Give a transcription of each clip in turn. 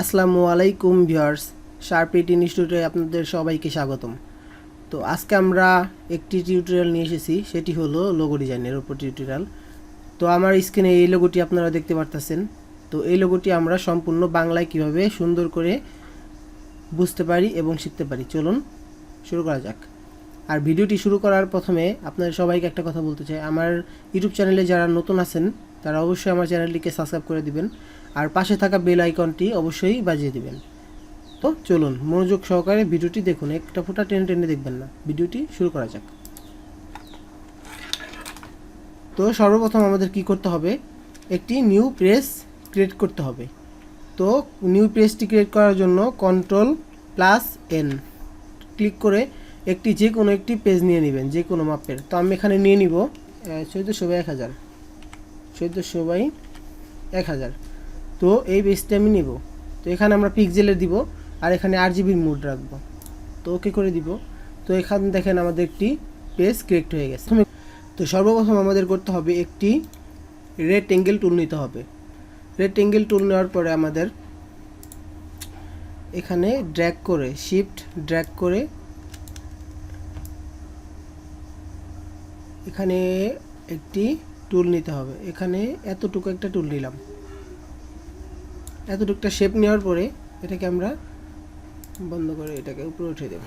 আসসালামু আলাইকুম viewers, sharp ইনস্টিটিউটে আপনাদের সবাইকে স্বাগতম। তো আজকে আমরা একটি টিউটোরিয়াল নিয়ে এসেছি, সেটি হলো লোগো ডিজাইনের উপর টিউটোরিয়াল। তো আমার স্ক্রিনে এই লোগোটি আপনারা দেখতে পারতেছেন। তো এই লোগোটি আমরা সম্পূর্ণ বাংলায় কিভাবে সুন্দর করে বুঝতে পারি এবং শিখতে পারি, চলুন শুরু করা যাক। আর ভিডিওটি শুরু করার প্রথমে আপনাদের সবাইকে একটা কথা বলতে চাই, আমার ইউটিউব চ্যানেলে যারা নতুন আছেন তারা অবশ্যই আমার চ্যানেলটিকে সাবস্ক্রাইব করে দিবেন আর পাশে থাকা বেল আইকনটি অবশ্যই বাজিয়ে দিবেন। তো চলুন মনোযোগ সহকারে ভিডিওটি দেখুন, একটা ফোঁটা টেনে টেনে দেখবেন না। ভিডিওটি শুরু করা যাক। তো সর্বপ্রথম আমাদের কি করতে হবে, একটি নিউ পেজ ক্রিয়েট করতে হবে। তো নিউ পেজটি ক্রিয়েট করার জন্য Ctrl+N ক্লিক করে যে কোনো একটি পেজ নিয়ে নেবেন, যে কোনো মাপের। তো আমি এখানে নিয়ে নিব 1400/1000, 1400/1000। তো এই পেজটা আমি নিব। তো এখানে আমরা পিক্সেলে দিব আর এখানে RGB মোড রাখবো। তো ওকে করে দিব। তো এখানে দেখেন আমাদের একটি পেজ ক্রিয়েট হয়ে গেছে। তো সর্বপ্রথম আমাদের করতে হবে একটি রেক্টেঙ্গেল টুল নিতে হবে। রেক্টেঙ্গেল টুল নেওয়ার পরে আমাদের এখানে ড্র্যাগ করে শিফট ড্র্যাগ করে এখানে একটি টুল নিতে হবে। এখানে এতটুকু একটা টুল নিলাম, এতটুকুটা শেপ নেওয়ার পরে এটাকে আমরা বন্ধ করে এটাকে উপরে উঠে দেব।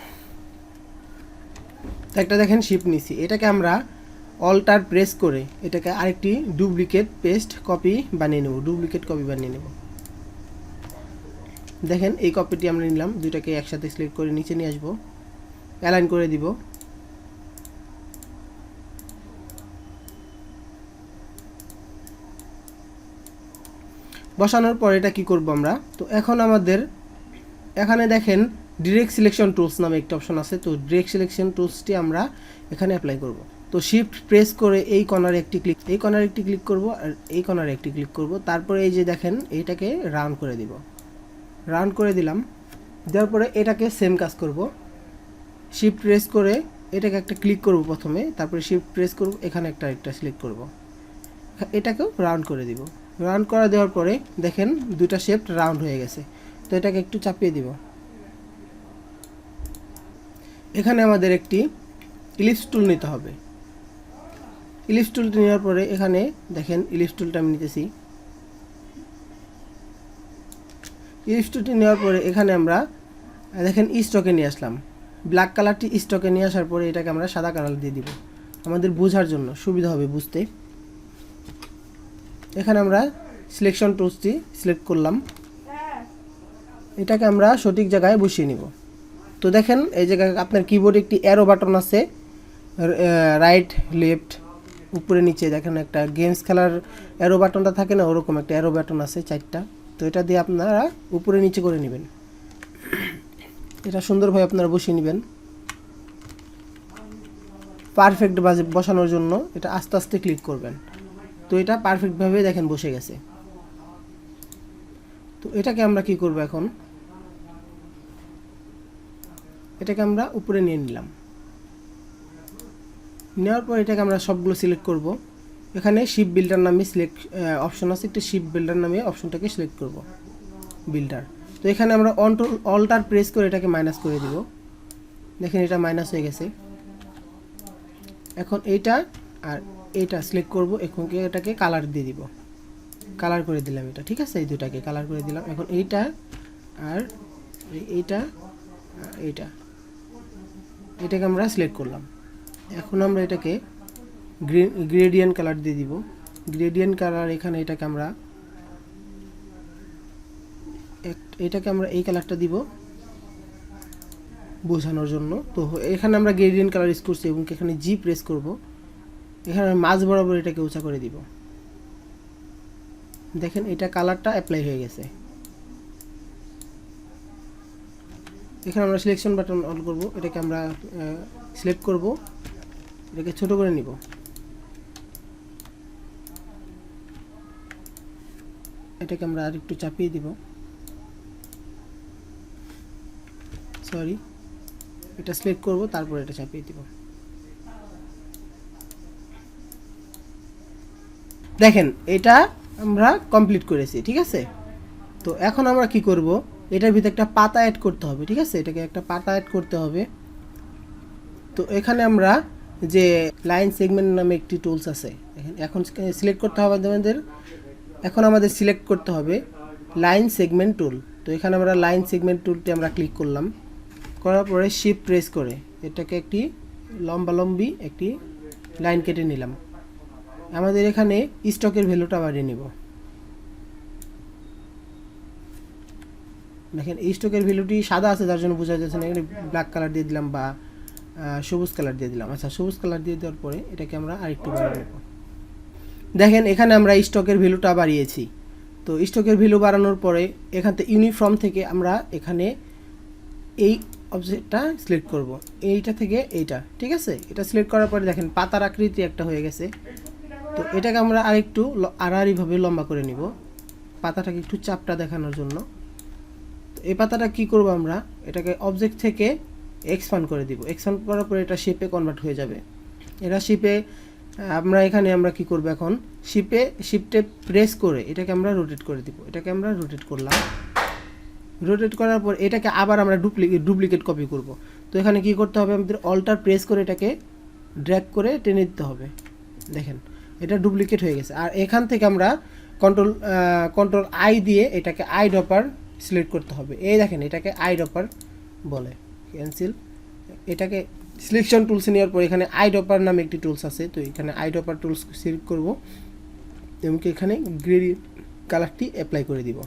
একটা দেখেন শিপ নিছি, এটাকে আমরা অল্টার প্রেস করে এটাকে আরেকটি ডুপ্লিকেট পেস্ট কপি বানিয়ে নেব, ডুপ্লিকেট কপি বানিয়ে নেব। দেখেন এই কপিটি আমরা নিলাম, দুইটাকে একসাথে সিলেক্ট করে নিচে নিয়ে আসবো, অ্যালাইন করে দিব। বসানোর পর এটা কি করব আমরা, তো এখন আমাদের এখানে দেখেন ডিরেক্ট সিলেকশন টুলস নামে একটা অপশন আছে। তো ডিরেক্ট সিলেকশন টুলসটি আমরা এখানে অ্যাপ্লাই করব। তো শিফট প্রেস করে এই কর্নারে একটি ক্লিক করব আর এই কর্নারে একটি ক্লিক করব। তারপরে এই যে দেখেন এইটাকে রাউন্ড করে দিব, রাউন্ড করে দিলাম। দেওয়ার পরে এটাকে সেম কাজ করব, শিফট প্রেস করে এটাকে একটা ক্লিক করব প্রথমে, তারপরে শিফট প্রেস করব, এখানে একটা সিলেক্ট করব, এটাকেও রাউন্ড করে দিব। রাউন্ড করা দেওয়ার পরে দেখেন দুটা শেপ রাউন্ড হয়ে গেছে। তো এটাকে একটু চাপিয়ে দিব। এখানে আমাদের একটি ইলিপস টুল নিতে হবে। ইলিপস টুলটি নেওয়ার পরে এখানে দেখেন ইলিপস টুলটা আমি নিতেছি। ইলিপস টুলটি নেওয়ার পরে এখানে আমরা দেখেন স্টকে নিয়ে আসলাম, ব্ল্যাক কালারটি স্টকে নিয়ে আসার পরে এটাকে আমরা সাদা কালার দিয়ে দিব, আমাদের বোঝার জন্য সুবিধা হবে বুঝতে। এখানে আমরা সিলেকশন টুলসটি সিলেক্ট করলাম, এটাকে আমরা সঠিক জায়গায় বসিয়ে নিব। তো দেখেন এই জায়গায় আপনার কিবোর্ডে একটি অ্যারো বাটন আছে, রাইট লেফট উপরে নিচে দেখেন একটা গেমস খেলার অ্যারো বাটনটা থাকে না, ওরকম একটা অ্যারো বাটন আছে 4টা। তো এটা দিয়ে আপনারা উপরে নিচে করে নেবেন, এটা সুন্দরভাবে আপনারা বসিয়ে নেবেন। পারফেক্ট বসানোর জন্য এটা আস্তে আস্তে ক্লিক করবেন। তো এটা পারফেক্টভাবে দেখেন বসে গেছে। তো এটাকে আমরা কি করব, এখন এটাকে আমরা উপরে নিয়ে নিলাম। নেওয়ার পর এটাকে আমরা সবগুলো সিলেক্ট করব। এখানে শিপ বিল্ডার নামে অপশন আছে, একটা শিপ বিল্ডার নামে অপশনটাকে সিলেক্ট করব, বিল্ডার। তো এখানে আমরা অল্টার প্রেস করে এটাকে মাইনাস করে দিব। দেখেন এটা মাইনাস হয়ে গেছে। এখন এইটা আর এইটা সিলেক্ট করব, এখন এটাকে কালার দিয়ে দিব, কালার করে দিলাম এটা, ঠিক আছে। এই দুটাকে কালার করে দিলাম। এখন এইটা আর এইটা এটাকে আমরা সিলেক্ট করলাম। এখন আমরা এটাকে গ্রেডিয়েন্ট কালার দিয়ে দিব, গ্রেডিয়েন্ট কালার। এখানে এটাকে আমরা এই কালারটা দিব বোঝানোর জন্য। তো এখানে আমরা গ্রেডিয়েন্ট কালার ইউজ করছি এবং এখানে জি প্রেস করব, এখানে মাঝ বরাবর এটাকে উঁচা করে দিব। দেখেন এটা কালারটা অ্যাপ্লাই হয়ে গেছে। এখানে আমরা সিলেকশন বাটন অন করব, এটাকে আমরা সিলেক্ট করব, এটাকে ছোট করে নিব। এটাকে আমরা আর একটু চাপিয়ে দিব, সরি, এটা সিলেক্ট করব, তারপর এটা চাপিয়ে দিব। দেখেন এটা আমরা কমপ্লিট করেছি, ঠিক আছে। তো এখন আমরা কি করব, এটার ভিতরে একটা পাতা অ্যাড করতে হবে, ঠিক আছে, এটাকে একটা পাতা অ্যাড করতে হবে। তো এখানে আমরা যে লাইন সেগমেন্ট নামে একটি টুলস আছে, এখন সিলেক্ট করতে হবে আমাদের, এখন আমাদের সিলেক্ট করতে হবে লাইন সেগমেন্ট টুল। তো এখানে আমরা লাইন সেগমেন্ট টুলটি আমরা ক্লিক করলাম, করার পরে শিফট প্রেস করে এটাকে একটি লম্বালম্বি একটি লাইন কেটে নিলাম। আমাদের এখানে স্টকের ভ্যালুটা বাড়িয়ে নিব। দেখেন স্টকের ভ্যালুটি সাদা আছে, যার জন্য বোঝা যাচ্ছে না, এখানে ব্ল্যাক কালার দিয়ে দিলাম বা সবুজ কালার দিয়ে দিলাম। আচ্ছা, সবুজ কালার দিয়ে দেওয়ার পরে এটাকে আমরা আরেকটু বাড়িয়ে নেব। দেখেন এখানে আমরা স্টকের ভ্যালুটা বাড়িয়েছি। তো স্টকের ভ্যালু বাড়ানোর পরে এখান থেকে ইউনিফর্ম থেকে আমরা এখানে এই অবজেক্টটা সিলেক্ট করব, এইটা থেকে এইটা, ঠিক আছে। এটা সিলেক্ট করার পরে দেখেন পাতার আকৃতি একটা হয়ে গেছে। তো এটাকে আমরা আরেকটু আড়াআড়িভাবে লম্বা করে নিব, পাতাটাকে একটু চাপটা দেখানোর জন্য। তো এই পাতাটা কি করব, আমরা এটাকে অবজেক্ট থেকে এক্সপান্ড করে দিব। এক্সপান্ড করার পরে এটা শেপে কনভার্ট হয়ে যাবে। এটা শেপে আমরা কি করব, এখন শিফটে প্রেস করে এটাকে আমরা রোটেট করে দিব। এটাকে আমরা রোটেট করলাম। রোটেট করার পর এটাকে আবার আমরা ডুপ্লিকেট কপি করব। তো এখানে কি করতে হবে, আমাদের অল্টার প্রেস করে এটাকে ড্র্যাগ করে টেনে দিতে হবে। দেখেন এটা ডুপ্লিকেট হয়ে গেছে। আর এখান থেকে আমরা কন্ট্রোল আই দিয়ে এটাকে আই ড্রপার সিলেক্ট করতে হবে। এই দেখেন এটাকে আই ড্রপার বলে, ক্যান্সেল। এটাকে সিলেকশন টুলস নেওয়ার পর এখানে আই ড্রপার নামে একটি টুলস আছে। তো এখানে আই ড্রপার টুলস সিলেক্ট করব এবং এখানে গ্রেডিয়েন্ট কালারটি অ্যাপ্লাই করে দিব।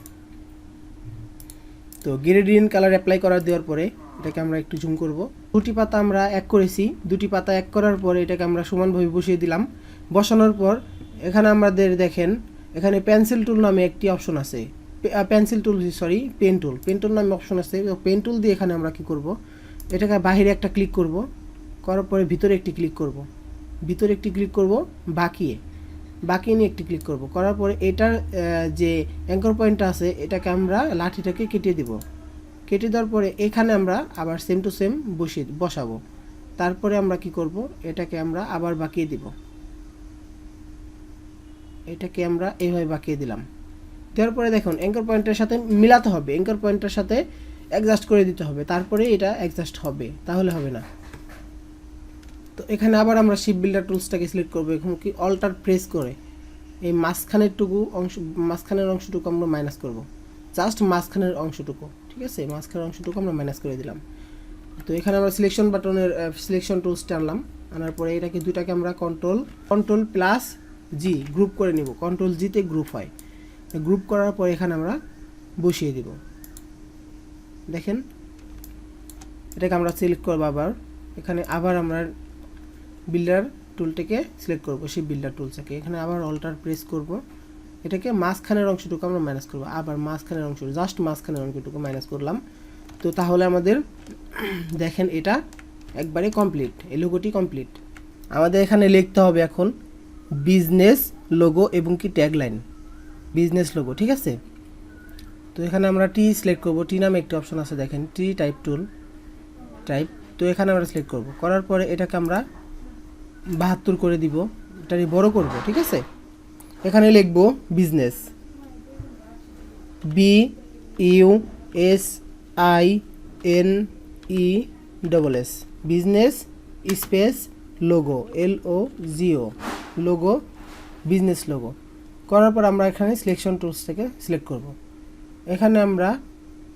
তো গ্রেডিয়েন্ট কালার অ্যাপ্লাই দেওয়ার পরে এটাকে আমরা একটু জুম করব। দুটি পাতা আমরা এক করেছি, দুটি পাতা এক করার পরে এটাকে আমরা সমানভাবে বসিয়ে দিলাম। বসানোর পর এখানে আমাদের দেখেন এখানে পেন্সিল টুল নামে একটি অপশন আছে, পেন টুল নামে অপশন আছে। পেন টুল দিয়ে এখানে আমরা কি করব, এটাকে বাইরে একটা ক্লিক করব, করার পরে ভিতরে একটি ক্লিক করব, বাকিয়ে নিয়ে একটি ক্লিক করব, করার পরে এটার যে অ্যাঙ্কর পয়েন্টটা আছে এটাকে আমরা লাঠিটাকে কেটে দিব। কেটে দেওয়ার পরে এখানে আমরা আবার সেম টু সেম বসাবো। তারপরে আমরা কি করব, এটাকে আমরা আবার বাকিয়ে দিব। এটাকে আমরা এইভাবে বাকিয়ে দিলাম। দেওয়ার পরে দেখুন অ্যাঙ্কর পয়েন্টের সাথে মিলাতে হবে, অ্যাঙ্কর পয়েন্টের সাথে অ্যাডজাস্ট করে দিতে হবে, তারপরে এটা অ্যাডজাস্ট হবে, তাহলে হবে না। তো এখানে আবার আমরা শিপ বিল্ডার টুলসটাকে সিলেক্ট করবো। এখন কি অল্টার প্রেস করে এই মাঝখানের অংশটুকু আমরা মাইনাস করব, জাস্ট মাঝখানের অংশটুকু, ঠিক আছে, মাঝখানের অংশটুকু আমরা মাইনাস করে দিলাম। তো এখানে আমরা সিলেকশন টুলসটা আনলাম, আনার পরে এটাকে দুটাকে আমরা কন্ট্রোল প্লাস জি গ্রুপ করে নিব। কন্ট্রোল জিতে গ্রুপ হয়। গ্রুপ করার পর এখানে আমরা বসিয়ে দিব। দেখেন এটাকে আমরা সিলেক্ট করব, এখানে আবার আমরা বিল্ডার টুলটাকে সিলেক্ট করব, সেই বিল্ডার টুলসটাকে এখানে আবার অল্টার প্রেস করব, এটাকে মাঝখানের অংশটুকু আমরা মাইনাস করব, আবার মাঝখানের অংশটুকু মাইনাস করলাম। তো তাহলে আমাদের দেখেন এটা একবারে কমপ্লিট, এই লোগোটি কমপ্লিট। আমাদের এখানে লিখতে হবে এখন বিজনেস লোগো এবং কি ট্যাগলাইন, বিজনেস লোগো, ঠিক আছে। তো এখানে আমরা টি সিলেক্ট করব, টি নামে একটি অপশন আছে, দেখেন টি টাইপ টুল টাইপ। তো এখানে আমরা সিলেক্ট করব, করার পরে এটাকে আমরা 72 করে দিব, এটারই বড় করব, ঠিক আছে। এখানে লিখব business, BUSINESS, business space logo, LOGO, logo, business logo. করার পর আমরা এখানে সিলেকশন টুলস থেকে সিলেক্ট করব। এখানে আমরা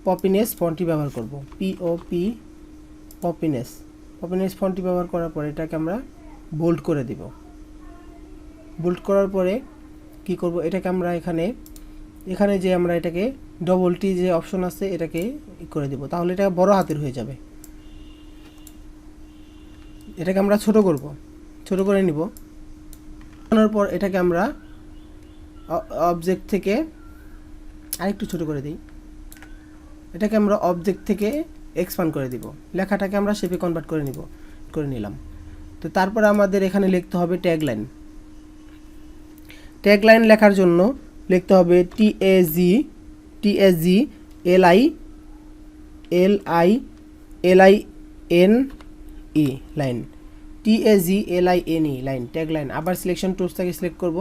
পপিনেস ফন্টটি ব্যবহার করব, পপিনেস ফন্টটি ব্যবহার করার পরে এটাকে আমরা বোল্ড করে দিব। বোল্ড করার পরে কি করব, এটাকে আমরা এখানে যে আমরা এটাকে ডবল টি যে অপশন আছে এটাকে করে দিব, তাহলে এটা বড় হাতের হয়ে যাবে। এটাকে আমরা ছোট করে নিব। করার পর এটাকে আমরা অবজেক্ট থেকে আরেকটু ছোট করে দিই, এটাকে আমরা অবজেক্ট থেকে এক্সপান্ড করে দিব। লেখাটাকে আমরা শেপে কনভার্ট করে নিলাম। তো তারপর আমাদের এখানে লিখতে হবে ট্যাগলাইন লেখার জন্য লিখতে হবে TAGLINE line, TAGLINE line, tagline. আবার সিলেকশন টুলস থেকে সিলেক্ট করব,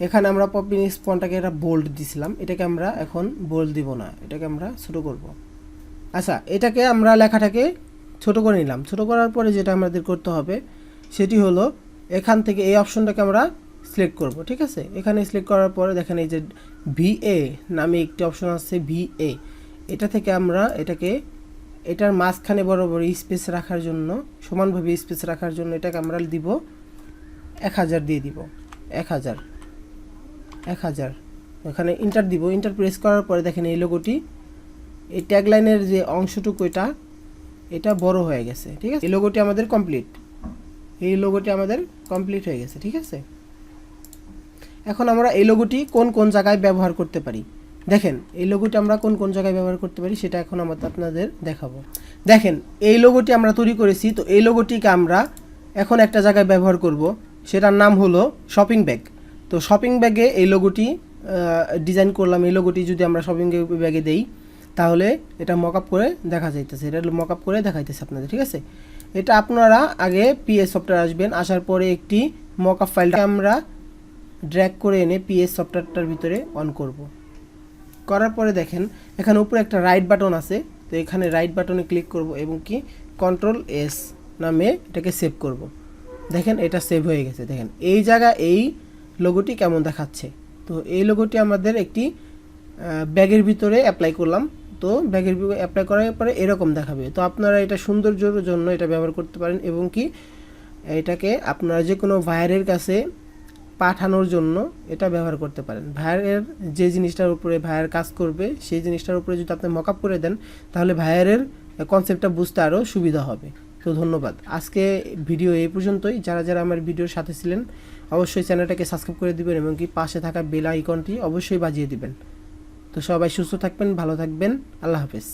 এখানে আমরা পপিং স্পনটাকে একটা বোল্ড দিছিলাম, এটাকে আমরা এখন বোল্ড দিব না, এটাকে আমরা ছোট করব। আচ্ছা, এটাকে আমরা লেখাটাকে ছোট করে নিলাম। ছোট করার পরে যেটা আমাদের করতে হবে সেটি হলো এখান থেকে এই অপশনটাকে আমরা সিলেক্ট করব। ঠিক আছে, এখানে সিলেক্ট করার পরে দেখেন এই যে ভিএ নামে একটি অপশন আছে, ভিএ, এটা থেকে আমরা এটার মাঝখানে বরাবর স্পেস রাখার জন্য, সমানভাবে স্পেস রাখার জন্য এটাকে আমরা দিব 1000 দিয়ে দিব, 1000। এখানে ইন্টার দিব। ইন্টার প্রেস করার পরে দেখেন এই লোগোটি, এই ট্যাগলাইনের যে অংশটুকু এটা বড় হয়ে গেছে। ঠিক আছে, এই লোগোটি আমাদের কমপ্লিট হয়ে গেছে। ঠিক আছে, এখন আমরা এই লোগোটি কোন কোন জায়গায় ব্যবহার করতে পারি, দেখেন এই লোগোটি আমরা কোন কোন জায়গায় ব্যবহার করতে পারি সেটা এখন আমরা আপনাদের দেখাবো। দেখেন এই লোগোটি আমরা তৈরি করেছি, তো এই লোগোটিকে আমরা এখন একটা জায়গায় ব্যবহার করব, সেটার নাম হলো শপিং ব্যাগ। তো শপিং ব্যাগে এই লোগোটি ডিজাইন করলাম। এই লোগোটি যদি আমরা শপিং ব্যাগে দেই তাহলে এটা মকআপ করে দেখা যাইতেছে, এটা মকআপ করে দেখাইতেছে আপনাদের। ঠিক আছে, এটা আপনারা আগে পিএস সফটওয়্যার আসবেন, আসার পরে একটি মকআপ ফাইলটা আমরা ড্র্যাগ করে এনে পিএস সফটওয়্যারটার ভিতরে অন করব। করার পরে দেখেন এখানে উপরে একটা রাইট বাটন আছে, তো এখানে রাইট বাটনে ক্লিক করব এবং কি Ctrl+S নামে এটাকে সেভ করব। দেখেন এটা সেভ হয়ে গেছে। দেখেন এই জায়গা এই লোগোটি কেমন দেখাচ্ছে। তো এই লোগোটি আমাদের একটি ব্যাগের ভিতরে অ্যাপ্লাই করলাম, তো ব্যাগের ভিতরে অ্যাপ্লাই করার পরে এরকম দেখাবে। তো আপনারা এটা সৌন্দর্যের জন্য এটা ব্যবহার করতে পারেন এবং কি এটাকে আপনারা যে কোনো ভাইয়ারের কাছে পাঠানোর জন্য এটা ব্যবহার করতে পারেন। ভাইয়ারের যে জিনিসটার উপরে ভাইয়ার কাজ করবে সেই জিনিসটার উপরে যদি আপনি মকআপ করে দেন তাহলে ভাইয়ারের কনসেপ্টটা বুঝতে আরও সুবিধা হবে। তো ধন্যবাদ, আজকে ভিডিও এই পর্যন্তই। যারা যারা আমার ভিডিওর সাথে ছিলেন অবশ্যই চ্যানেলটাকে সাবস্ক্রাইব করে দিবেন এবং কি পাশে থাকা বেল আইকনটি অবশ্যই বাজিয়ে দিবেন। তো সবাই সুস্থ থাকবেন, ভালো থাকবেন, আল্লাহ হাফেজ।